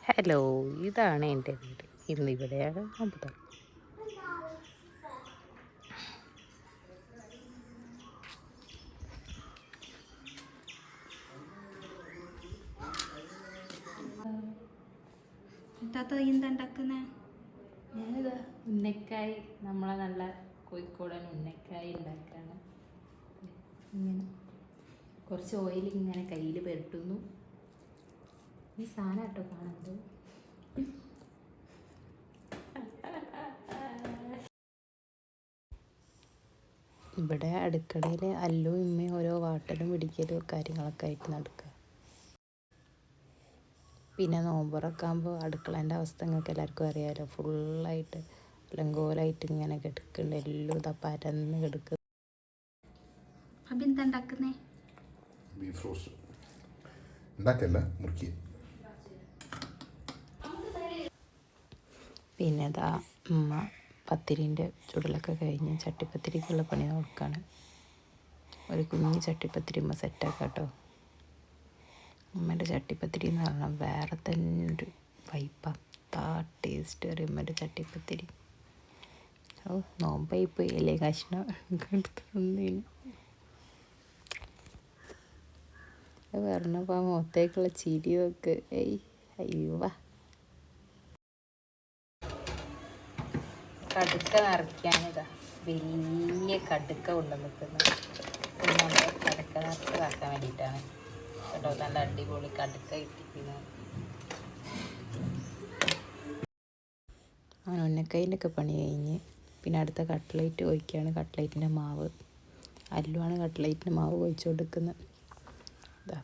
Hello, ഇതാണ് എൻ്റെ വീട്. ഇന്നിവിടെയാണ് നോമ്പ്. ഞാനിത് ഉന്നക്കായി, നമ്മളെ നല്ല കോഴിക്കോടൻ ഉന്നക്കായി ഉണ്ടാക്കുകയാണ്. ഇങ്ങനെ കുറച്ച് ഓയിൽ ഇങ്ങനെ കയ്യിൽ പുരട്ടുന്നു. ഈ സാധനം കേട്ടോ കാണുന്നത്. ഇവിടെ അടുക്കളയിൽ അല്ലും ഇമ്മയും ഓരോ വാട്ടലും പിടിക്കലും കാര്യങ്ങളൊക്കെ ആയിട്ട് നടക്കുക. പിന്നെ നോമ്പുറക്കാകുമ്പോൾ അടുക്കളേൻ്റെ അവസ്ഥ നിങ്ങൾക്ക് എല്ലാവർക്കും അറിയാമല്ലോ. ഫുള്ളായിട്ട് ലങ്കോലായിട്ട് ഇങ്ങനെ കിടക്കുന്നുണ്ട്. എല്ലാം ഇതാ പരന്ന് കിടക്കുക. ബീഫ് റോസ്റ്റ് ഉണ്ടാക്കല്ല, മുറുക്കി. പിന്നെ ഇതാ ഉമ്മ പത്തിരിൻ്റെ ചുടലൊക്കെ കഴിഞ്ഞ് ചട്ടിപ്പത്തിരിക്കുള്ള പണി നോക്കുകയാണ്. ഒരു കുഞ്ഞ് ചട്ടിപ്പത്തിരി ഉമ്മ സെറ്റാക്കാം കേട്ടോ. ഉമ്മേൻ്റെ ചട്ടിപ്പത്തിരി എന്ന് പറഞ്ഞാൽ വേറെ തന്നെ ഒരു വൈപ്പാണ്. ടേസ്റ്റ് ഒരു ഉമ്മേൻ്റെ ചട്ടിപ്പത്തിരി. ഓ, നോമ്പായി പോയി അല്ലേ, കഷ്ണം എടുത്ത് തന്നേന്. അത് പറഞ്ഞപ്പോൾ ആ മുഖത്തേക്കുള്ള ചിരിയൊക്കെ അയ്യോ. കടുക്ക നിറയ്ക്കാനിതാ വലിയ കടുക്ക കൊണ്ട് നിൽക്കുന്നത്. നമ്മൾ കടുക്ക നിറച്ചതാക്കാൻ വേണ്ടിയിട്ടാണ് കേട്ടോ. നല്ല അടിപൊളി കടുക്ക കിട്ടിക്കുന്നത്. അങ്ങനെ ഉന്നക്കൈൻ്റെ ഒക്കെ പണി കഴിഞ്ഞ് പിന്നെ അടുത്ത കട്ട്ലേറ്റ് ഒഴിക്കുകയാണ്. കട്ട്ലേറ്റിൻ്റെ മാവ് അല്ലുവാണ് കട്ട്ലേറ്റിൻ്റെ മാവ് ഒഴിച്ചു കൊടുക്കുന്നത്. ഇതാ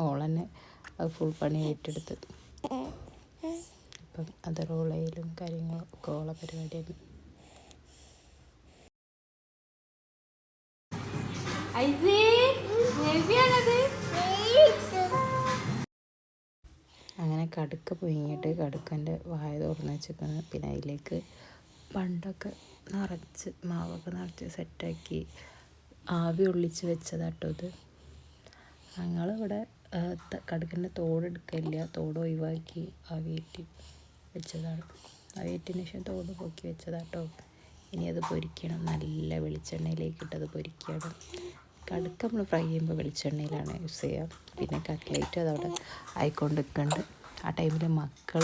ഓളന്നെ അത് ഫുൾ പണി ഏറ്റെടുത്ത്. അപ്പം അത് റോൾ ചെയ്യലും കാര്യങ്ങളൊക്കെ ഓള പരിപാടിയാണ്. അങ്ങനെ കടുക്ക പുഴുങ്ങിയിട്ട് കടുക്കൻ്റെ വായ തുറന്ന് വെച്ചിരിക്കുന്നത്. പിന്നെ അതിലേക്ക് പണ്ടൊക്കെ നിറച്ച് മാവൊക്കെ നിറച്ച് സെറ്റാക്കി ആവി ഒള്ളിച്ച് വെച്ചതാട്ടോ ഇത്. ഞങ്ങളിവിടെ കടുക്കൻ്റെ തോടെടുക്കില്ല, തോട് ഒഴിവാക്കി ആവിയേറ്റി വെച്ചതാണ്. ആവിയേറ്റിന് ശേഷം തോട് പൊക്കി വെച്ചതാട്ടോ. ഇനി അത് പൊരിക്കണം. നല്ല വെളിച്ചെണ്ണയിലേക്ക് ഇട്ടത് പൊരിക്കണം. കടുക്ക നമ്മൾ ഫ്രൈ ചെയ്യുമ്പോൾ വെളിച്ചെണ്ണയിലാണ് യൂസ് ചെയ്യുക. പിന്നെ കട്ട്ലേറ്റ് അതവിടെ ആയിക്കൊണ്ട് നിൽക്കുന്നുണ്ട്. ആ ടൈമിൽ മക്കൾ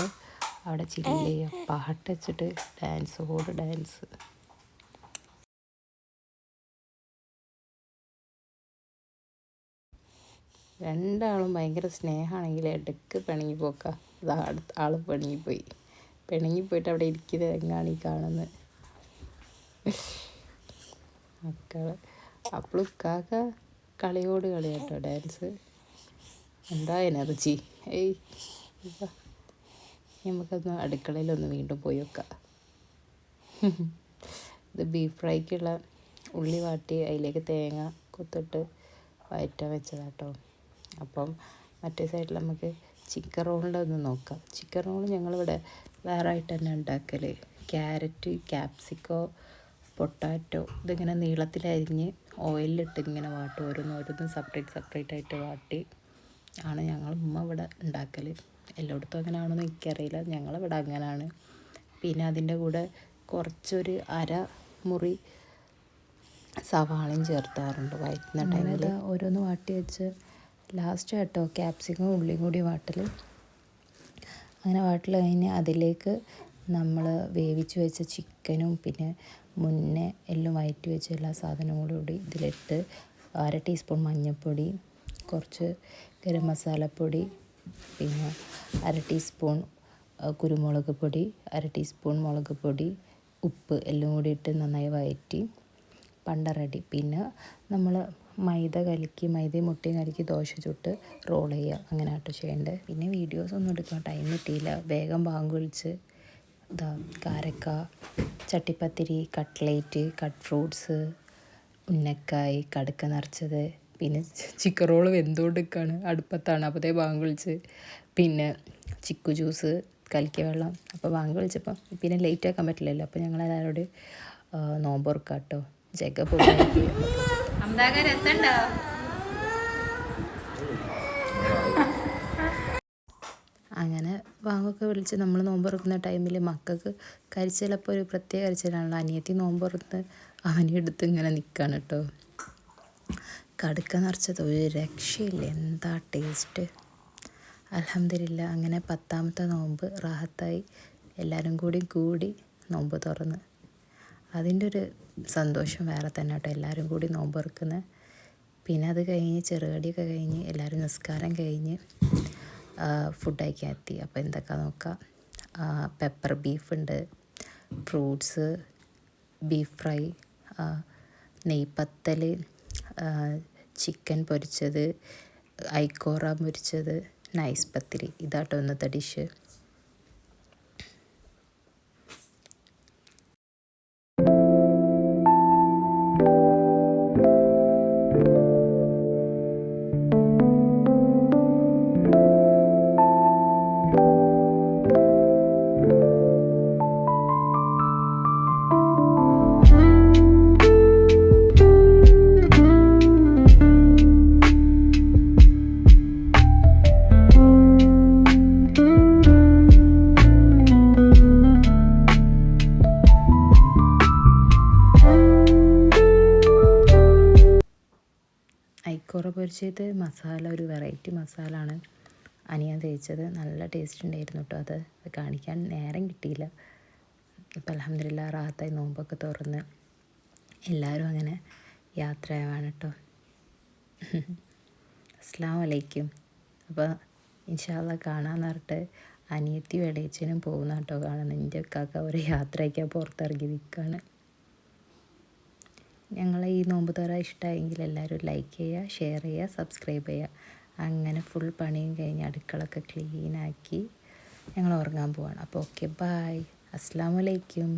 അവിടെ ചില്ല് ചെയ്യുക, പാട്ട് വെച്ചിട്ട് ഡാൻസ്. രണ്ടാളും ഭയങ്കര സ്നേഹമാണെങ്കിൽ ഇടയ്ക്ക് പിണങ്ങി പോക്ക. ഇതാ അടുത്ത ആൾ പിണങ്ങിപ്പോയിട്ട് അവിടെ ഇരിക്കുന്നത് എങ്ങാണ് ഈ കാണുന്നത് മക്കൾ. അപ്പോഴും കാക്ക കളിയോട് കളിയാട്ടോ ഡാൻസ്. എന്താ എനർജി. നമുക്കൊന്ന് അടുക്കളയിലൊന്ന് വീണ്ടും പോയി വെക്കാം. ഇത് ബീഫ് ഫ്രൈക്കുള്ള ഉള്ളി വാട്ടി അതിലേക്ക് തേങ്ങ കൊത്തിട്ട് വയറ്റാൻ വെച്ചതാട്ടോ. അപ്പം മറ്റേ സൈഡിൽ നമുക്ക് ചിക്കൻ റോളിൻ്റെ ഒന്ന് നോക്കാം. ചിക്കൻ റോൾ ഞങ്ങളിവിടെ വേറെ ആയിട്ട് തന്നെ ഉണ്ടാക്കൽ. ക്യാരറ്റ്, ക്യാപ്സിക്കോ, പൊട്ടാറ്റോ ഇതിങ്ങനെ നീളത്തിലരിഞ്ഞ് ഓയിലിട്ട് ഇങ്ങനെ വാട്ടും. ഓരോന്നും സെപ്പറേറ്റ് ആയിട്ട് വാട്ടി ആണ് ഉമ്മ ഇവിടെ ഉണ്ടാക്കൽ. എല്ലായിടത്തും അങ്ങനെ ആണെന്ന് എനിക്കറിയില്ല, ഞങ്ങളിവിടെ അങ്ങനെയാണ്. പിന്നെ അതിൻ്റെ കൂടെ കുറച്ചൊരു അര മുറി സവാളയും ചേർത്താറുണ്ട് വഴറ്റുന്ന ടൈമിൽ. ഓരോന്ന് വാട്ടി വെച്ച് ലാസ്റ്റ് കേട്ടോ ക്യാപ്സിക്കും ഉള്ളിയും കൂടി വാട്ടൽ. അങ്ങനെ വാട്ടൽ കഴിഞ്ഞ് അതിലേക്ക് നമ്മൾ വേവിച്ച് വെച്ച ചിക്കനും പിന്നെ മുന്നേ എല്ലാം വഴറ്റി വെച്ച എല്ലാ സാധനങ്ങളും കൂടി ഇതിലിട്ട് 1/2 ടീസ്പൂൺ മഞ്ഞൾപ്പൊടി, കുറച്ച് ഗരം മസാലപ്പൊടി, പിന്നെ 1/2 ടീസ്പൂൺ കുരുമുളക് പൊടി, 1/2 ടീസ്പൂൺ മുളക് പൊടി, ഉപ്പ് എല്ലാം കൂടി ഇട്ട് നന്നായി വഴറ്റി പണ്ട റെഡി. പിന്നെ നമ്മൾ മൈദയും മുട്ടയും കലക്കി ദോശ ചുട്ട് റോൾ ചെയ്യുക. അങ്ങനെ ആട്ടോ ചെയ്യേണ്ടത്. പിന്നെ വീഡിയോസൊന്നും എടുക്കാൻ ടൈം കിട്ടിയില്ല. വേഗം ബാങ്ക് വിളിച്ച് ഇതാ കാരക്ക, chattipathiri, cutlet, cut fruits, unnakkaya, കടുക്ക നിറച്ചത്, പിന്നെ ചിക്കൻ റോള് വെന്തുകൊണ്ടിരിക്കുകയാണ്, അടുപ്പത്താണ്. അപ്പോഴത്തേ ബാങ്ക് വിളിച്ച്. പിന്നെ ചിക്കു ജ്യൂസ്, കലക്കിയ വെള്ളം. അപ്പോൾ ബാങ്ക് വിളിച്ചപ്പം പിന്നെ ലേറ്റ് ആക്കാൻ പറ്റില്ലല്ലോ. അപ്പോൾ ഞങ്ങളെല്ലാവരോട് നോമ്പ് തുറക്കാം കേട്ടോ. ജഗ പോകും. അങ്ങനെ ബാങ്കൊക്കെ വിളിച്ച് നമ്മൾ നോമ്പ് തുറക്കുന്ന ടൈമിൽ മക്കൾക്ക് കരിച്ചിലപ്പോൾ ഒരു പ്രത്യേക കരിച്ചിലാണല്ലോ. അനിയത്തി നോമ്പ് തുറന്ന് അവനെടുത്ത് ഇങ്ങനെ നിൽക്കുകയാണ് കേട്ടോ. കടുക്ക നിറച്ചത് ഒരു രക്ഷയില്ല, എന്താ ടേസ്റ്റ്. അൽഹംദുലില്ലാ, അങ്ങനെ 10ാമത്തെ നോമ്പ് റാഹത്തായി എല്ലാവരും കൂടി നോമ്പ് തുറന്ന്. അതിൻ്റെ ഒരു സന്തോഷം വേറെ തന്നെ കേട്ടോ, എല്ലാവരും കൂടി നോമ്പ് തുറക്കുന്നത്. പിന്നെ അത് കഴിഞ്ഞ് ചെറുകടിയൊക്കെ കഴിഞ്ഞ് എല്ലാവരും നിസ്കാരം കഴിഞ്ഞ് ഫുഡ് കഴിക്കാൻ എത്തി. അപ്പോൾ എന്തൊക്കെ നോക്കാം. പെപ്പർ ബീഫ് ഉണ്ട്, ഫ്രൂട്ട്സ്, ബീഫ് ഫ്രൈ, നെയ്പത്തൽ, ചിക്കൻ പൊരിച്ചത്, ഐക്കോറ പൊരിച്ചത്, നൈസ് പത്തിരി. ഇതാട്ടോ ഇന്നത്തെ ഡിഷ്. ഐക്കോറ പൊരിച്ചത് മസാല ഒരു വെറൈറ്റി മസാല ആണ് അനിയൻ തേച്ചത്. നല്ല ടേസ്റ്റ് ഉണ്ടായിരുന്നു കേട്ടോ. അത് കാണിക്കാൻ നേരം കിട്ടിയില്ല. ഇപ്പം അൽഹംദുലില്ലാ റാഹത്തായി നോമ്പൊക്കെ തുറന്ന് എല്ലാവരും അങ്ങനെ യാത്രയാവാണ് കേട്ടോ. അസ്സലാമു അലൈക്കും. അപ്പോൾ ഇൻഷാ അല്ലാഹ് കാണാമെന്ന് പറഞ്ഞിട്ട് അനിയത്തിയും ഇളയച്ചനും പോകുന്ന കേട്ടോ കാണുന്നത്. എൻ്റെ കാക്ക ഒരു യാത്രയ്ക്കാൻ പുറത്തിറങ്ങി നിൽക്കുകയാണ്. ഞങ്ങളെ ഈ നോമ്പ് തുറ ഇഷ്ടമായെങ്കിൽ എല്ലാവരും ലൈക്ക് ചെയ്യുക, ഷെയർ ചെയ്യുക, സബ്സ്ക്രൈബ് ചെയ്യുക. അങ്ങനെ ഫുൾ പണിയും കഴിഞ്ഞ് അടുക്കളൊക്കെ ക്ലീനാക്കി ഞങ്ങൾ ഉറങ്ങാൻ പോവാണ്. അപ്പോൾ ഓക്കെ, ബായ്, അസ്സലാമു അലൈക്കും.